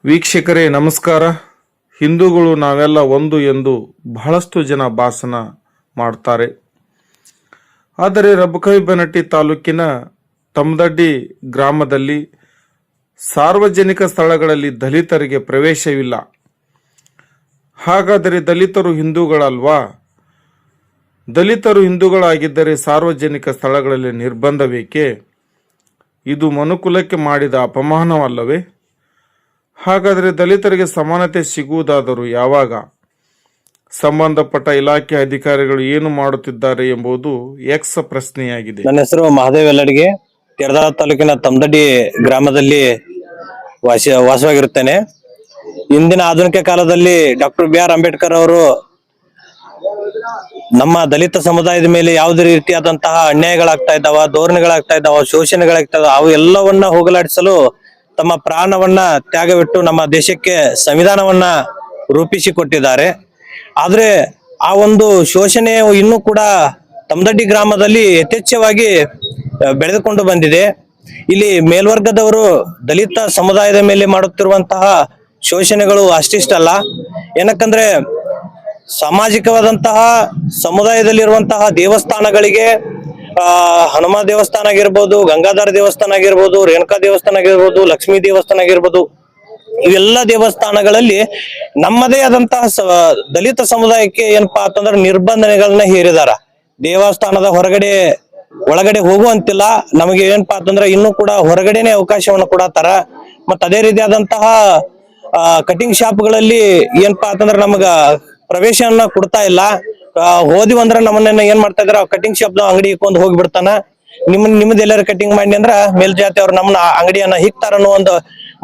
ವೀಕ್ಷಕರೇ ನಮಸ್ಕಾರ. ಹಿಂದೂಗಳು ನಾವೆಲ್ಲ ಒಂದು ಎಂದು ಬಹಳಷ್ಟು ಜನ ಭಾಷಣ ಮಾಡ್ತಾರೆ. ಆದರೆ ರಬಕವಿಬನಟ್ಟಿ ತಾಲೂಕಿನ ತಮದಡ್ಡಿ ಗ್ರಾಮದಲ್ಲಿ ಸಾರ್ವಜನಿಕ ಸ್ಥಳಗಳಲ್ಲಿ ದಲಿತರಿಗೆ ಪ್ರವೇಶವಿಲ್ಲ. ಹಾಗಾದರೆ ದಲಿತರು ಹಿಂದೂಗಳಲ್ವಾ? ದಲಿತರು ಹಿಂದೂಗಳಾಗಿದ್ದರೆ ಸಾರ್ವಜನಿಕ ಸ್ಥಳಗಳಲ್ಲಿ ನಿರ್ಬಂಧ ಬೇಕೇ? ಇದು ಮನುಕುಲಕ್ಕೆ ಮಾಡಿದ ಅಪಮಾನವಲ್ಲವೇ? ಹಾಗಾದರೆ ದಲಿತರಿಗೆ ಸಮಾನತೆ ಸಿಗುವುದಾದರೂ ಯಾವಾಗ? ಸಂಬಂಧಪಟ್ಟ ಇಲಾಖೆ ಅಧಿಕಾರಿಗಳು ಏನು ಮಾಡುತ್ತಿದ್ದಾರೆ ಎಂಬುದು ಎಕ್ಸ್ ಪ್ರಶ್ನೆಯಾಗಿದೆ. ನನ್ನ ಹೆಸರು ಮಹಾದೇವ್ ಎಲ್ಲಡಿಗೆ, ಕೆರದಾಳ ತಾಲೂಕಿನ ತಮದಡ್ಡಿ ಗ್ರಾಮದಲ್ಲಿ ವಾಸವಾಗಿರುತ್ತೇನೆ. ಇಂದಿನ ಆಧುನಿಕ ಕಾಲದಲ್ಲಿ ಡಾಕ್ಟರ್ BR ಅಂಬೇಡ್ಕರ್ ಅವರು ನಮ್ಮ ದಲಿತ ಸಮುದಾಯದ ಮೇಲೆ ಯಾವುದೇ ರೀತಿಯಾದಂತಹ ಅನ್ಯಾಯಗಳಾಗ್ತಾ ಇದ್ದಾವ, ಧೋರಣೆಗಳಾಗ್ತಾ ಇದ್ದಾವ, ಶೋಷಣೆಗಳಾಗ್ತಾ ಇದ್ದಾವ, ಅವು ಎಲ್ಲವನ್ನ ಹೋಗಲಾಡಿಸಲು ತಮ್ಮ ಪ್ರಾಣವನ್ನ ತ್ಯಾಗವಿಟ್ಟು ನಮ್ಮ ದೇಶಕ್ಕೆ ಸಂವಿಧಾನವನ್ನ ರೂಪಿಸಿಕೊಟ್ಟಿದ್ದಾರೆ. ಆದ್ರೆ ಆ ಒಂದು ಶೋಷಣೆ ಇನ್ನೂ ಕೂಡ ತಮದಡ್ಡಿ ಗ್ರಾಮದಲ್ಲಿ ಯಥೇಚ್ಛವಾಗಿ ಬೆಳೆದುಕೊಂಡು ಬಂದಿದೆ. ಇಲ್ಲಿ ಮೇಲ್ವರ್ಗದವರು ದಲಿತ ಸಮುದಾಯದ ಮೇಲೆ ಮಾಡುತ್ತಿರುವಂತಹ ಶೋಷಣೆಗಳು ಅಷ್ಟಿಷ್ಟಲ್ಲ. ಏನಕ್ಕಂದ್ರೆ ಸಾಮಾಜಿಕವಾದಂತಹ ಸಮುದಾಯದಲ್ಲಿರುವಂತಹ ದೇವಸ್ಥಾನಗಳಿಗೆ ಹನುಮ ದೇವಸ್ಥಾನ ಆಗಿರ್ಬೋದು, ಗಂಗಾಧರ ದೇವಸ್ಥಾನ ಆಗಿರ್ಬೋದು, ರೇಣುಕಾ ದೇವಸ್ಥಾನ ಆಗಿರ್ಬೋದು, ಲಕ್ಷ್ಮೀ ದೇವಸ್ಥಾನ ಆಗಿರ್ಬೋದು, ಇವೆಲ್ಲ ದೇವಸ್ಥಾನಗಳಲ್ಲಿ ನಮ್ಮದೇ ಆದಂತಹ ದಲಿತ ಸಮುದಾಯಕ್ಕೆ ಏನಪ್ಪಾ ಅಂತಂದ್ರೆ ನಿರ್ಬಂಧನೆಗಳನ್ನ ಹೇರಿದಾರ. ದೇವಸ್ಥಾನದ ಒಳಗಡೆ ಹೋಗುವಂತಿಲ್ಲ. ನಮಗೆ ಏನಪ್ಪಾ ಅಂತಂದ್ರೆ ಇನ್ನೂ ಕೂಡ ಹೊರಗಡೆನೆ ಅವಕಾಶವನ್ನು ಕೊಡತ್ತಾರ. ಮತ್ತ ಅದೇ ರೀತಿಯಾದಂತಹ ಕಟಿಂಗ್ ಶಾಪ್ಗಳಲ್ಲಿ ಏನಪ್ಪಾ ಅಂತಂದ್ರೆ ನಮಗ ಪ್ರವೇಶವನ್ನ ಕೊಡ್ತಾ ಇಲ್ಲ. ಹೋದಿವಂದ್ರ ನಮ್ಮನ್ನ ಏನ್ ಮಾಡ್ತಾ ಇದಾರ, ಕಟಿಂಗ್ ಶಾಪ್ ಅಂಗಡಿ ಇಕ್ಕೊಂಡ್ ಹೋಗ್ಬಿಡ್ತಾನ. ನಿಮ್ದು ಎಲ್ಲಾರು ಕಟಿಂಗ್ ಮಾಡಿ ಅಂದ್ರ ಮೇಲ್ಜಾತಿ ಅವ್ರು ನಮ್ಮನ್ನ ಅಂಗಡಿಯನ್ನ ಹಿಕ್ತಾರ ಅನ್ನೋ ಒಂದು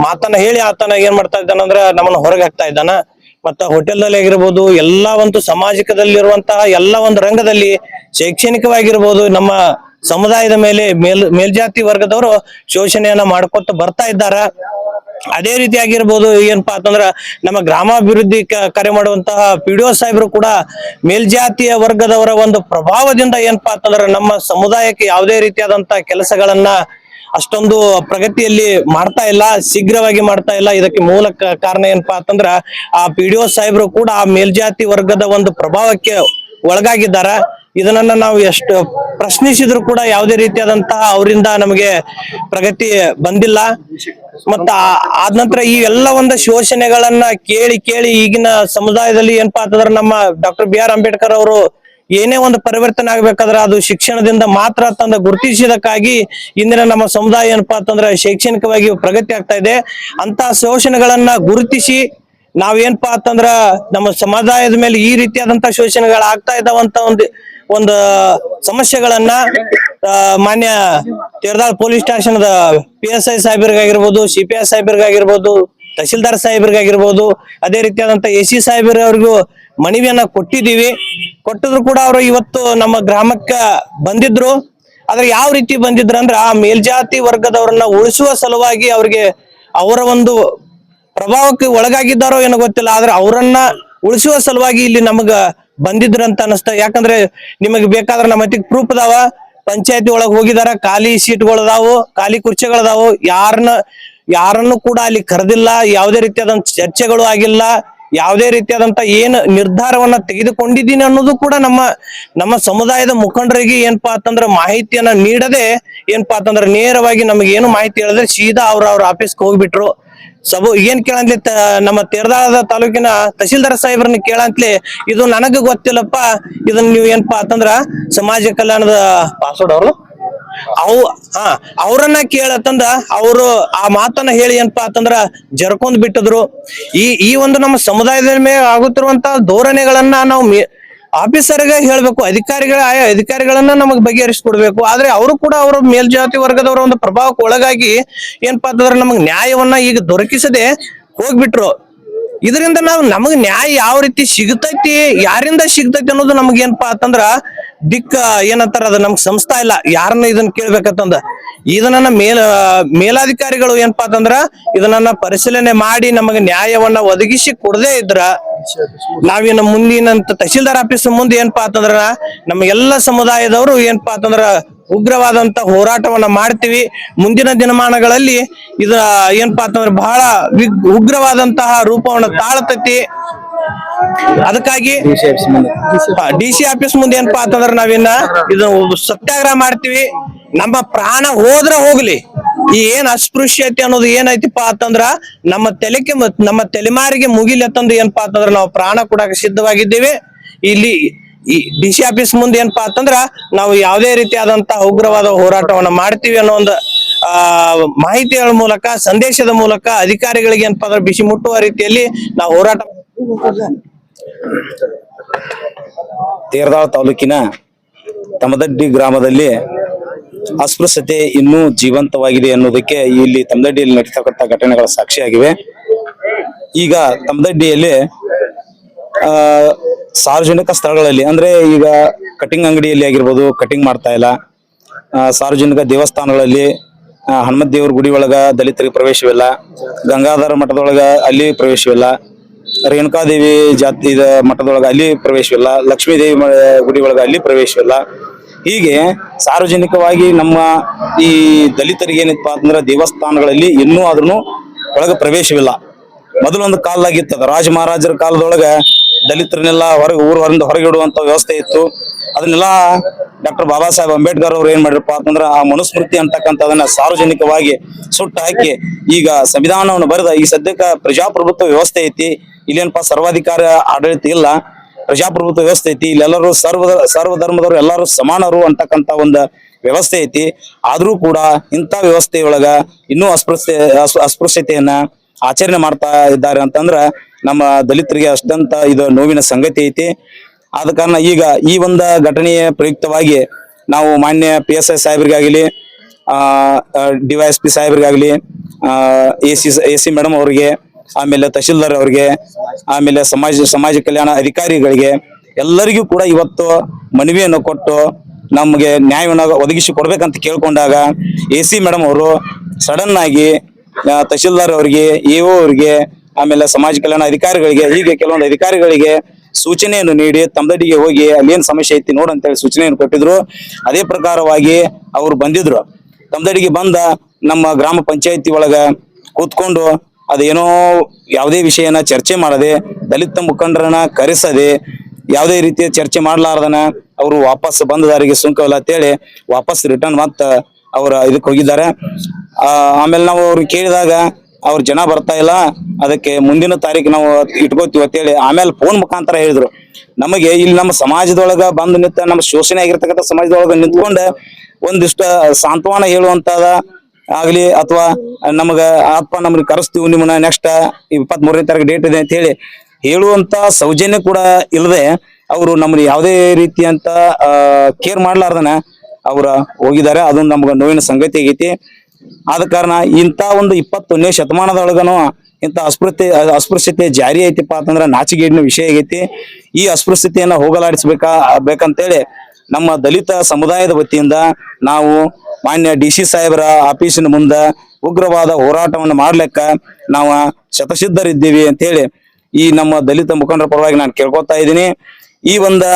ಮಾತನ್ನ ಹೇಳಿ ಆತನ ಏನ್ ಮಾಡ್ತಾ ಇದ್ದಾನಂದ್ರ ನಮ್ಮನ್ನ ಹೊರಗೆ ಹಾಕ್ತಾ ಇದ್ದಾನ. ಮತ್ತ ಹೋಟೆಲ್ದಲ್ಲಿ ಆಗಿರ್ಬೋದು, ಎಲ್ಲಾ ಒಂದು ಸಾಮಾಜಿಕದಲ್ಲಿರುವಂತಹ ಎಲ್ಲಾ ಒಂದು ರಂಗದಲ್ಲಿ, ಶೈಕ್ಷಣಿಕವಾಗಿರ್ಬೋದು, ನಮ್ಮ ಸಮುದಾಯದ ಮೇಲೆ ಮೇಲ್ಜಾತಿ ವರ್ಗದವರು ಶೋಷಣೆಯನ್ನ ಮಾಡ್ಕೊತ ಬರ್ತಾ ಇದ್ದಾರ. ಅದೇ ರೀತಿಯಾಗಿರ್ಬೋದು, ಏನಪ್ಪಾ ಅಂತಂದ್ರ ನಮ್ಮ ಗ್ರಾಮಾಭಿವೃದ್ಧಿ ಕಾರ್ಯ ಮಾಡುವಂತಹ PDO ಸಾಹೇಬರು ಕೂಡ ಮೇಲ್ಜಾತಿಯ ವರ್ಗದವರ ಒಂದು ಪ್ರಭಾವದಿಂದ ಏನಪ್ಪಾ ಅಂತಂದ್ರ ನಮ್ಮ ಸಮುದಾಯಕ್ಕೆ ಯಾವುದೇ ರೀತಿಯಾದಂತಹ ಕೆಲಸಗಳನ್ನ ಅಷ್ಟೊಂದು ಪ್ರಗತಿಯಲ್ಲಿ ಮಾಡ್ತಾ ಇಲ್ಲ, ಶೀಘ್ರವಾಗಿ ಮಾಡ್ತಾ ಇಲ್ಲ. ಇದಕ್ಕೆ ಮೂಲ ಕಾರಣ ಏನಪ್ಪಾ ಅಂತಂದ್ರ ಆ PDO ಸಾಹೇಬರು ಕೂಡ ಆ ಮೇಲ್ಜಾತಿ ವರ್ಗದ ಒಂದು ಪ್ರಭಾವಕ್ಕೆ ಒಳಗಾಗಿದ್ದಾರ. ಇದನ್ನ ನಾವು ಎಷ್ಟು ಪ್ರಶ್ನಿಸಿದ್ರು ಕೂಡ ಯಾವುದೇ ರೀತಿಯಾದಂತಹ ಅವರಿಂದ ನಮಗೆ ಪ್ರಗತಿ ಬಂದಿಲ್ಲ. ಮತ್ತ ಆದ ನಂತರ ಈ ಎಲ್ಲ ಒಂದು ಶೋಷಣೆಗಳನ್ನ ಕೇಳಿ ಈಗಿನ ಸಮುದಾಯದಲ್ಲಿ ಏನಪ್ಪಾ ಅಂತಂದ್ರೆ ನಮ್ಮ ಡಾಕ್ಟರ್ BR ಅಂಬೇಡ್ಕರ್ ಅವರು ಏನೇ ಒಂದು ಪರಿವರ್ತನೆ ಆಗ್ಬೇಕಾದ್ರೆ ಅದು ಶಿಕ್ಷಣದಿಂದ ಮಾತ್ರ ತಂದ ಗುರುತಿಸಿದಕ್ಕಾಗಿ ಇಂದಿನ ನಮ್ಮ ಸಮುದಾಯ ಏನಪ್ಪಾ ಅಂತಂದ್ರೆ ಶೈಕ್ಷಣಿಕವಾಗಿ ಪ್ರಗತಿ ಆಗ್ತಾ ಇದೆ. ಅಂತ ಶೋಷಣೆಗಳನ್ನ ಗುರುತಿಸಿ ನಾವೇನಪ್ಪಾ ಅಂತಂದ್ರ ನಮ್ಮ ಸಮುದಾಯದ ಮೇಲೆ ಈ ರೀತಿಯಾದಂತ ಶೋಷಣೆಗಳು ಆಗ್ತಾ ಇದ್ದಾವಂತ ಒಂದು ಸಮಸ್ಯೆಗಳನ್ನ ಮಾನ್ಯ ತೆರದಾಳ್ ಪೊಲೀಸ್ ಸ್ಟೇಷನ್ PSI ಸಾಹೇಬರಿಗಾಗಿರ್ಬೋದು, CPI ಸಾಹೇಬರಿಗಾಗಿರ್ಬೋದು, ತಹಶೀಲ್ದಾರ್ ಸಾಹೇಬರಿಗಾಗಿರ್ಬೋದು, ಅದೇ ರೀತಿಯಾದಂತ AC ಸಾಹೇಬರವ್ರಿಗೂ ಮನವಿಯನ್ನ ಕೊಟ್ಟಿದ್ರು ಕೂಡ ಅವರು ಇವತ್ತು ನಮ್ಮ ಗ್ರಾಮಕ್ಕ ಬಂದಿದ್ರು. ಆದ್ರೆ ಯಾವ ರೀತಿ ಬಂದಿದ್ರು ಆ ಮೇಲ್ಜಾತಿ ವರ್ಗದವರನ್ನ ಉಳಿಸುವ ಸಲುವಾಗಿ ಅವ್ರಿಗೆ ಅವರ ಒಂದು ಪ್ರಭಾವಕ್ಕೆ ಒಳಗಾಗಿದ್ದಾರೋ ಏನೋ ಗೊತ್ತಿಲ್ಲ. ಆದ್ರೆ ಅವರನ್ನ ಉಳಿಸುವ ಸಲುವಾಗಿ ಇಲ್ಲಿ ನಮಗ ಬಂದಿದ್ರು ಅಂತ ಅನಿಸ್ತಾ. ಯಾಕಂದ್ರೆ ನಿಮಗೆ ಬೇಕಾದ್ರೆ ನಮ್ಮ ಹತ್ತಿಗೆ ಪ್ರೂಫ್ ಅದಾವ. ಪಂಚಾಯತಿ ಒಳಗೆ ಹೋಗಿದಾರ, ಖಾಲಿ ಸೀಟ್ಗಳದಾವು, ಖಾಲಿ ಕುರ್ಚಿಗಳದಾವು. ಯಾರನ್ನು ಕೂಡ ಅಲ್ಲಿ ಕರೆದಿಲ್ಲ, ಯಾವುದೇ ರೀತಿಯಾದಂತ ಚರ್ಚೆಗಳು ಆಗಿಲ್ಲ, ಯಾವುದೇ ರೀತಿಯಾದಂತ ಏನು ನಿರ್ಧಾರವನ್ನ ತೆಗೆದುಕೊಂಡಿದ್ದೀನಿ ಅನ್ನೋದು ಕೂಡ ನಮ್ಮ ಸಮುದಾಯದ ಮುಖಂಡರಿಗೆ ಏನಪ್ಪಾ ಅಂತಂದ್ರ ಮಾಹಿತಿಯನ್ನ ನೀಡದೆ ಏನಪ್ಪಾ ಅಂತಂದ್ರ ನೇರವಾಗಿ ನಮಗೆ ಏನು ಮಾಹಿತಿ ಹೇಳಿದ್ರೆ ಸೀದಾ ಅವ್ರ ಆಫೀಸ್ಗೆ ಹೋಗ್ಬಿಟ್ರು. ಏನ್ ಕೇಳಂತ್ಲಿ, ನಮ್ಮ ತೆರದಾಳದ ತಾಲೂಕಿನ ತಹಶೀಲ್ದಾರ್ ಸಾಹೇಬ್ರನ್ನ ಕೇಳಂತ್ಲಿ, ಇದು ನನಗ ಗೊತ್ತಿಲ್ಲಪ್ಪ, ಇದನ್ನ ನೀವು ಏನಪ್ಪಾ ಅಂತಂದ್ರ ಸಮಾಜ ಕಲ್ಯಾಣದ ಪಾಸ್ವರ್ಡ್ ಅವ್ರನ್ನ ಕೇಳತ್ತಂದ ಅವರು ಆ ಮಾತನ್ನ ಹೇಳಿ ಏನಪ್ಪಾ ಅಂತಂದ್ರ ಜರ್ಕೊಂಡ್ ಬಿಟ್ಟಿದ್ರು. ಈ ಒಂದು ನಮ್ಮ ಸಮುದಾಯದ ಮೇಲೆ ಆಗುತ್ತಿರುವಂತಹ ಧೋರಣೆಗಳನ್ನ ನಾವು ಆಫೀಸರ್ಗೆ ಹೇಳ್ಬೇಕು, ಅಧಿಕಾರಿಗಳನ್ನ ನಮಗ್ ಬಗೆಹರಿಸಿಕೊಡ್ಬೇಕು. ಆದ್ರೆ ಅವರು ಕೂಡ ಅವರ ಮೇಲ್ಜಾತಿ ವರ್ಗದವರ ಒಂದು ಪ್ರಭಾವಕ್ಕೆ ಒಳಗಾಗಿ ಏನಪ್ಪಾ ಅಂತಂದ್ರೆ ನಮಗ್ ನ್ಯಾಯವನ್ನ ಈಗ ದೊರಕಿಸದೆ ಹೋಗ್ಬಿಟ್ರು. ಇದರಿಂದ ನಮಗ್ ನ್ಯಾಯ ಯಾವ ರೀತಿ ಸಿಗತೈತಿ, ಯಾರಿಂದ ಸಿಗ್ತೈತಿ ಅನ್ನೋದು ನಮಗ್ ಏನಪ್ಪಾ ಅಂತಂದ್ರ ಏನಂತಾರ ಅದು ನಮ್ಗೆ ಸಂಸ್ಥಾ ಇಲ್ಲ. ಯಾರನ್ನ ಇದನ್ನ ಕೇಳ್ಬೇಕಂತಂದ ಇದನ್ನ ಮೇಲಾಧಿಕಾರಿಗಳು ಏನಪ್ಪಾ ಅಂತಂದ್ರ ಇದನ್ನ ಪರಿಶೀಲನೆ ಮಾಡಿ ನಮಗೆ ನ್ಯಾಯವನ್ನ ಒದಗಿಸಿ ಕೊಡದೇ ಇದ್ರ ನಾವೇನ ಮುಂದಿನ ತಹಶೀಲ್ದಾರ್ ಆಫೀಸ್ ಮುಂದೆ ಏನಪ್ಪಾ ಅಂತಂದ್ರ ನಮ್ಮ ಎಲ್ಲ ಸಮುದಾಯದವರು ಏನಪ್ಪಾ ಅಂತಂದ್ರ ಉಗ್ರವಾದಂತ ಹೋರಾಟವನ್ನ ಮಾಡ್ತೀವಿ. ಮುಂದಿನ ದಿನಮಾನಗಳಲ್ಲಿ ಇದ ಏನಪ್ಪಾ ಅಂತಂದ್ರೆ ಬಹಳ ಉಗ್ರವಾದಂತಹ ರೂಪವನ್ನ ತಾಳತೈತಿ. ಅದಕ್ಕಾಗಿ ಡಿ.ಸಿ ಆಫೀಸ್ ಮುಂದೆ ಏನಪ್ಪಾ ಅಂತಂದ್ರೆ ನಾವಿನ್ನ ಇದು ಸತ್ಯಾಗ್ರಹ ಮಾಡ್ತೀವಿ. ನಮ್ಮ ಪ್ರಾಣ ಹೋದ್ರ ಹೋಗ್ಲಿ, ಈ ಏನ್ ಅಸ್ಪೃಶ್ಯತೆ ಅನ್ನೋದು ಏನೈತಿಪ್ಪ ಅಂತಂದ್ರ ನಮ್ಮ ತಲೆಮಾರಿಗೆ ಮುಗಿಲಿ ಅಂತಂದು ಏನಪ್ಪಾ ಅಂತಂದ್ರ ನಾವು ಪ್ರಾಣ ಕೊಡಕ್ಕೆ ಸಿದ್ಧವಾಗಿದ್ದೇವೆ. ಇಲ್ಲಿ ಈ ಡಿ.ಸಿ ಆಫೀಸ್ ಮುಂದೆ ಏನಪ್ಪಾ ಅಂತಂದ್ರ ನಾವು ಯಾವುದೇ ರೀತಿಯಾದಂತಹ ಉಗ್ರವಾದ ಹೋರಾಟವನ್ನ ಮಾಡ್ತೀವಿ ಅನ್ನೋ ಒಂದು ಮಾಹಿತಿಗಳ ಮೂಲಕ, ಸಂದೇಶದ ಮೂಲಕ ಅಧಿಕಾರಿಗಳಿಗೆ ಏನಪ್ಪಾ ಅಂದ್ರೆ ಬಿಸಿ ಮುಟ್ಟುವ ರೀತಿಯಲ್ಲಿ ನಾವು ಹೋರಾಟ. ತೇರದಾಳ ತಾಲೂಕಿನ ತಮದಡ್ಡಿ ಗ್ರಾಮದಲ್ಲಿ ಅಸ್ಪೃಶ್ಯತೆ ಇನ್ನೂ ಜೀವಂತವಾಗಿದೆ ಅನ್ನೋದಕ್ಕೆ ಇಲ್ಲಿ ತಮದಡ್ಡಿಯಲ್ಲಿ ನಡೀತಕ್ಕಂಥ ಘಟನೆಗಳ ಸಾಕ್ಷಿಯಾಗಿವೆ. ಈಗ ತಮದಡ್ಡಿಯಲ್ಲಿ ಸಾರ್ವಜನಿಕ ಸ್ಥಳಗಳಲ್ಲಿ ಅಂದ್ರೆ ಈಗ ಕಟಿಂಗ್ ಅಂಗಡಿಯಲ್ಲಿ ಆಗಿರ್ಬೋದು, ಕಟಿಂಗ್ ಮಾಡ್ತಾ ಇಲ್ಲ. ಸಾರ್ವಜನಿಕ ದೇವಸ್ಥಾನಗಳಲ್ಲಿ ಹನುಮತ್ ದೇವ್ರ ಗುಡಿ ಒಳಗ ದಲಿತರಿಗೆ ಪ್ರವೇಶವಿಲ್ಲ. ಗಂಗಾಧರ ಮಠದೊಳಗ ಅಲ್ಲಿ ಪ್ರವೇಶವಿಲ್ಲ. ರೇಣುಕಾದೇವಿ ಜಾತಿ ಮಠದೊಳಗ ಅಲ್ಲಿ ಪ್ರವೇಶವಿಲ್ಲ. ಲಕ್ಷ್ಮೀ ದೇವಿ ಗುಡಿ ಒಳಗ ಅಲ್ಲಿ ಪ್ರವೇಶವಿಲ್ಲ. ಹೀಗೆ ಸಾರ್ವಜನಿಕವಾಗಿ ನಮ್ಮ ಈ ದಲಿತರಿಗೆ ಏನಪ್ಪಾ ಅಂತಂದ್ರೆ ದೇವಸ್ಥಾನಗಳಲ್ಲಿ ಇನ್ನೂ ಆದ್ರೂ ಒಳಗ ಪ್ರವೇಶವಿಲ್ಲ. ಮೊದಲೊಂದು ಕಾಲದಾಗಿತ್ತದ ರಾಜ ಮಹಾರಾಜರ ಕಾಲದೊಳಗ ದಲಿತರನ್ನೆಲ್ಲ ಹೊರಗಿಡುವಂತ ವ್ಯವಸ್ಥೆ ಇತ್ತು. ಅದನ್ನೆಲ್ಲ ಡಾಕ್ಟರ್ ಬಾಬಾ ಸಾಹೇಬ್ ಅಂಬೇಡ್ಕರ್ ಅವ್ರು ಏನ್ ಮಾಡಿರಪ್ಪ ಅಂತಂದ್ರ ಆ ಮನುಸ್ಮೃತಿ ಅಂತಕ್ಕಂಥದನ್ನ ಸಾರ್ವಜನಿಕವಾಗಿ ಸುಟ್ಟು ಹಾಕಿ ಈಗ ಸಂವಿಧಾನವನ್ನು ಬರೆದ ಈ ಸದ್ಯಕ್ಕೆ ಪ್ರಜಾಪ್ರಭುತ್ವ ವ್ಯವಸ್ಥೆ ಐತಿ. ಇಲ್ಲೇನಪ್ಪ ಸರ್ವಾಧಿಕಾರ ಆಡಳಿತ ಇಲ್ಲ, ಪ್ರಜಾಪ್ರಭುತ್ವ ವ್ಯವಸ್ಥೆ ಐತಿ. ಇಲ್ಲೆಲ್ಲರೂ ಸರ್ವ ಧರ್ಮದವರು ಎಲ್ಲರೂ ಸಮಾನರು ಅಂತಕ್ಕಂಥ ಒಂದು ವ್ಯವಸ್ಥೆ ಐತಿ. ಆದ್ರೂ ಕೂಡ ಇಂಥ ವ್ಯವಸ್ಥೆಯೊಳಗ ಇನ್ನೂ ಅಸ್ಪೃಶ್ಯತೆಯನ್ನ ಆಚರಣೆ ಮಾಡ್ತಾ ಇದ್ದಾರೆ ಅಂತಂದ್ರ ನಮ್ಮ ದಲಿತರಿಗೆ ಅಷ್ಟಂತ ಇದು ನೋವಿನ ಸಂಗತಿ ಐತಿ. ಆದ ಕಾರಣ ಈಗ ಈ ಒಂದು ಘಟನೆಯ ಪ್ರಯುಕ್ತವಾಗಿ ನಾವು ಮಾನ್ಯ PSI ಸಾಹೇಬ್ರಿಗಾಗಲಿ, DYSP ಸಾಹೇಬ್ರಿಗಾಗಲಿ, AC ಮೇಡಮ್ ಅವ್ರಿಗೆ, ಆಮೇಲೆ ತಹಶೀಲ್ದಾರ್ ಅವ್ರಿಗೆ, ಆಮೇಲೆ ಸಮಾಜ ಕಲ್ಯಾಣ ಅಧಿಕಾರಿಗಳಿಗೆ ಎಲ್ಲರಿಗೂ ಕೂಡ ಇವತ್ತು ಮನವಿಯನ್ನು ಕೊಟ್ಟು ನಮಗೆ ನ್ಯಾಯವನ್ನು ಒದಗಿಸಿ ಕೊಡ್ಬೇಕಂತ ಕೇಳ್ಕೊಂಡಾಗ AC ಮೇಡಮ್ ಅವರು ಸಡನ್ ಆಗಿ ತಹಶೀಲ್ದಾರ್ ಅವರಿಗೆ, EO ಅವರಿಗೆ, ಆಮೇಲೆ ಸಮಾಜ ಕಲ್ಯಾಣ ಅಧಿಕಾರಿಗಳಿಗೆ, ಹೀಗೆ ಕೆಲವೊಂದು ಅಧಿಕಾರಿಗಳಿಗೆ ಸೂಚನೆಯನ್ನು ನೀಡಿ ತಮದಡ್ಡಿಗೆ ಹೋಗಿ ಅಲ್ಲೇನ್ ಸಮಸ್ಯೆ ಐತಿ ನೋಡಂತೇಳಿ ಸೂಚನೆಯನ್ನು ಕೊಟ್ಟಿದ್ರು. ಅದೇ ಪ್ರಕಾರವಾಗಿ ಅವರು ಬಂದಿದ್ರು. ತಮದಡ್ಡಿಗೆ ಬಂದ ನಮ್ಮ ಗ್ರಾಮ ಪಂಚಾಯತಿ ಒಳಗ ಕೂತ್ಕೊಂಡು ಅದೇನೋ ಯಾವುದೇ ವಿಷಯನ ಚರ್ಚೆ ಮಾಡದೆ, ದಲಿತ ಮುಖಂಡರನ್ನ ಕರೆಸದೆ, ಯಾವುದೇ ರೀತಿಯ ಚರ್ಚೆ ಮಾಡ್ಲಾರ್ದನ ಅವರು ವಾಪಸ್ ಬಂದ ದಾರಿಗೆ ಸುಂಕವಿಲ್ಲ ಅಂತೇಳಿ ವಾಪಸ್ ರಿಟರ್ನ್ ಮತ್ತ ಅವ್ರ ಇದಕ್ಕೆ ಹೋಗಿದ್ದಾರೆ. ಆಮೇಲೆ ನಾವು ಅವ್ರಿಗೆ ಕೇಳಿದಾಗ ಅವ್ರ ಜನ ಬರ್ತಾ ಇಲ್ಲ, ಅದಕ್ಕೆ ಮುಂದಿನ ತಾರೀಕು ನಾವು ಇಟ್ಕೋತೀವಿ ಅಂತೇಳಿ ಆಮೇಲೆ ಫೋನ್ ಮುಖಾಂತರ ಹೇಳಿದ್ರು. ನಮಗೆ ಇಲ್ಲಿ ನಮ್ಮ ಸಮಾಜದೊಳಗ ಬಂದು ನಿಂತ, ನಮ್ಮ ಶೋಷಣೆ ಆಗಿರ್ತಕ್ಕಂಥ ಸಮಾಜದೊಳಗ ನಿಂತ್ಕೊಂಡ ಒಂದಿಷ್ಟ ಸಾಂತ್ವನ ಹೇಳುವಂತದ ಆಗ್ಲಿ, ಅಥವಾ ನಮಗ ನಮ್ಗೆ ಕರೆಸ್ತೀವಿ ನಿಮ್ಮನ್ನ ನೆಕ್ಸ್ಟ್ 23ನೇ ತಾರೀಕು ಡೇಟ್ ಇದೆ ಅಂತ ಹೇಳಿ ಹೇಳುವಂತ ಸೌಜನ್ಯ ಕೂಡ ಇಲ್ಲದೆ ಅವರು ನಮ್ಗೆ ಯಾವುದೇ ರೀತಿಯಂತ ಕೇರ್ ಮಾಡ್ಲಾರ್ದನ ಅವ್ರ ಹೋಗಿದ್ದಾರೆ. ಅದೊಂದು ನಮ್ಗೆ ನೋವಿನ ಸಂಗತಿ ಆಗೈತಿ. ಆದ ಕಾರಣ ಇಂಥ ಒಂದು 21ನೇ ಶತಮಾನದೊಳಗನು ಇಂಥ ಅಸ್ಪೃಶ್ಯತೆ ಜಾರಿ ಐತಿಪ್ಪ ಅಂತಂದ್ರೆ ನಾಚಿಗೇಡಿನ ವಿಷಯ ಆಗೈತಿ. ಈ ಅಸ್ಪೃಶ್ಯತೆಯನ್ನ ಬೇಕಂತೇಳಿ ನಮ್ಮ ದಲಿತ ಸಮುದಾಯದ ವತಿಯಿಂದ ನಾವು ಮಾನ್ಯ DC ಸಾಹೇಬರ ಆಫೀಸಿನ ಮುಂದ ಉಗ್ರವಾದ ಹೋರಾಟವನ್ನು ಮಾಡ್ಲಿಕ್ಕ ನಾವು ಶತಸಿದ್ಧರಿದ್ದೀವಿ ಅಂತ ಹೇಳಿ ಈ ನಮ್ಮ ದಲಿತ ಮುಖಂಡರ ಪರವಾಗಿ ನಾನು ಕೇಳ್ಕೊತಾ ಇದ್ದೀನಿ. ಈ ಒಂದು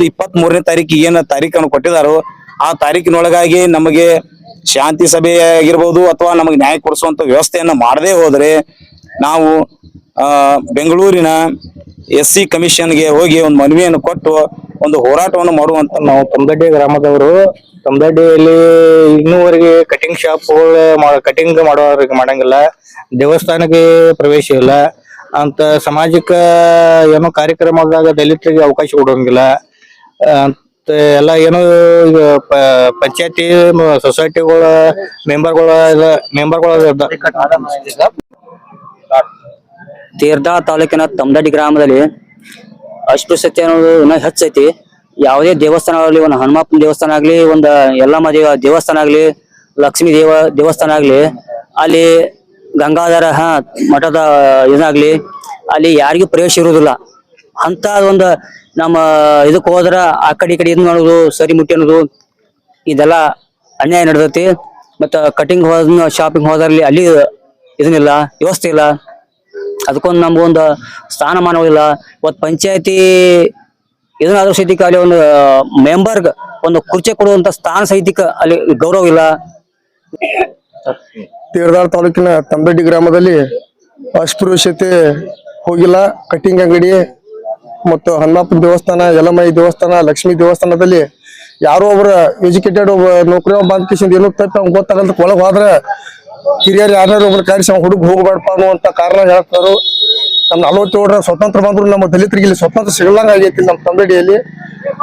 23ನೇ ತಾರೀಕಿಗೆ ಏನ ತಾರೀಖನ್ನು ಕೊಟ್ಟಿದಾರೋ ಆ ತಾರೀಕಿನೊಳಗಾಗಿ ನಮಗೆ ಶಾಂತಿ ಸಭೆ ಆಗಿರ್ಬೋದು ಅಥವಾ ನಮಗೆ ನ್ಯಾಯ ಕೊಡಿಸುವಂತ ವ್ಯವಸ್ಥೆಯನ್ನ ಮಾಡದೇ ಹೋದ್ರೆ ನಾವು ಬೆಂಗಳೂರಿನ SC ಕಮಿಷನ್ಗೆ ಹೋಗಿ ಒಂದು ಮನವಿಯನ್ನು ಕೊಟ್ಟು ಒಂದು ಹೋರಾಟವನ್ನು ಮಾಡುವಂತ. ನಾವು ತಮದಡ್ಡಿ ಗ್ರಾಮದವರು. ತಮದಡ್ಡಿಯಲ್ಲಿ ಇನ್ನೂವರೆಗೆ ಕಟಿಂಗ್ ಶಾಪ್ಗಳು ಕಟಿಂಗ್ ಮಾಡೋರಿಗೆ ಮಾಡಂಗಿಲ್ಲ, ದೇವಸ್ಥಾನಕ್ಕೆ ಪ್ರವೇಶ ಇಲ್ಲ ಅಂತ, ಸಾಮಾಜಿಕ ಏನೋ ಕಾರ್ಯಕ್ರಮದಾಗ ದಲಿತರಿಗೆ ಅವಕಾಶ ಕೊಡೋಂಗಿಲ್ಲ ಅಂತ ಎಲ್ಲ ಏನೋ ಈಗ ಪಂಚಾಯತಿ ಸೊಸೈಟಿಗಳ ಮೆಂಬರ್ಗಳ ತೇರದಾಳ ತಾಲೂಕಿನ ತಮದಡ್ಡಿ ಗ್ರಾಮದಲ್ಲಿ ಅಸ್ಪೃಶ್ಯತೆ ಅನ್ನೋದು ಇನ್ನೂ ಹೆಚ್ಚೈತಿ. ಯಾವುದೇ ದೇವಸ್ಥಾನ ಆಗಲಿ, ಒಂದು ಹನುಮಪ್ಪನ ದೇವಸ್ಥಾನ ಆಗ್ಲಿ, ಒಂದು ಯಲ್ಲಮ್ಮ ದೇವಸ್ಥಾನ ಆಗ್ಲಿ, ಲಕ್ಷ್ಮೀ ದೇವಸ್ಥಾನ ಆಗ್ಲಿ, ಅಲ್ಲಿ ಗಂಗಾಧರ ಮಠದ ಇದಾಗ್ಲಿ, ಅಲ್ಲಿ ಯಾರಿಗೂ ಪ್ರವೇಶ ಇರುವುದಿಲ್ಲ. ಅಂತ ಒಂದು ನಮ್ಮ ಇದಕ್ಕೆ ಹೋದ್ರ ಆ ಕಡೆ ಇದು ಮಾಡೋದು, ಸರಿ ಮುಟ್ಟಿ ಅನ್ನೋದು, ಇದೆಲ್ಲ ಅನ್ಯಾಯ ನಡೆದೈತಿ. ಮತ್ತ ಕಟಿಂಗ್ ಶಾಪಿಂಗ್ ಹೋದ್ರಲ್ಲಿ ಅಲ್ಲಿ ಇದನ್ನಿಲ್ಲ, ವ್ಯವಸ್ಥೆ ಇಲ್ಲ. ಅದಕ್ಕೊಂದು ನಮ್ಗೊಂದು ಸ್ಥಾನಮಾನವಿಲ್ಲ. ಇವತ್ತು ಪಂಚಾಯತಿ ಇದನ್ನಾದ್ರೂ ಸಹಿತ ಅಲ್ಲಿ ಒಂದು ಮೆಂಬರ್ಗ್ ಒಂದು ಕುರ್ಚಿ ಕೊಡುವಂತ ಸ್ಥಾನ ಸಹಿತ ಅಲ್ಲಿ ಗೌರವ ಇಲ್ಲ. ತೀರ್ದಾಳ ತಾಲೂಕಿನ ತಮದಡ್ಡಿ ಗ್ರಾಮದಲ್ಲಿ ಅಸ್ಪೃಶ್ಯತೆ ಹೋಗಿಲ್ಲ. ಕಟಿಂಗ್ ಅಂಗಡಿ ಮತ್ತು ಹನುಮಪ್ಪನ ದೇವಸ್ಥಾನ, ಯಲಮಾಯಿ ದೇವಸ್ಥಾನ, ಲಕ್ಷ್ಮೀ ದೇವಸ್ಥಾನದಲ್ಲಿ ಯಾರೋ ಒಬ್ರು ಎಜುಕೇಟೆಡ್ ಒಬ್ಬ ನೌಕರಿ ಬಂದ ಕಿಸಿಂದ ಏನೋ ತಪ್ಪಿ ಅವ್ನು ಗೊತ್ತಾಗಂತ ಒಳಗೆ ಹೋದ್ರೆ ಹಿರಿಯರು ಯಾರು ಒಬ್ರು ಕಾರಿಸಿ ಅವ್ನು ಹುಡುಗ ಹೋಗ್ಬೇಡಪ್ಪ ಅನ್ನುವಂತ ಕಾರಣ ಹೇಳ್ತಾರು. ನಮ್ 47ರ ಸ್ವತಂತ್ರ ಬಂದ್ರು ನಮ್ಮ ದಲಿತರಿಗೆ ಇಲ್ಲಿ ಸ್ವತಂತ್ರ ಸಿಗಲಂಗ ಆಗೈತಿ ನಮ್ಮ ತಮದಡ್ಡಿಯಲ್ಲಿ.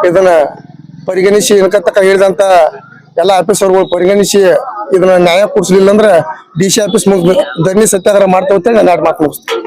ಇದನ್ನ ಪರಿಗಣಿಸಿ ಇನ್ಕತ್ತಕ ಹೇಳಿದಂತ ಎಲ್ಲ ಆಫೀಸರ್ಗಳು ಪರಿಗಣಿಸಿ ಇದನ್ನ ನ್ಯಾಯ ಕೊಡಿಸ್ಲಿಲ್ಲ ಅಂದ್ರೆ DC ಆಫೀಸ್ ಧರಣಿ ಸತ್ಯಾಗ್ರಹ ಮಾಡ್ತೇವೆ ಅಂತ ನಾನು 2 ಮಾತು ಮುಗಿಸ್ತೇನೆ.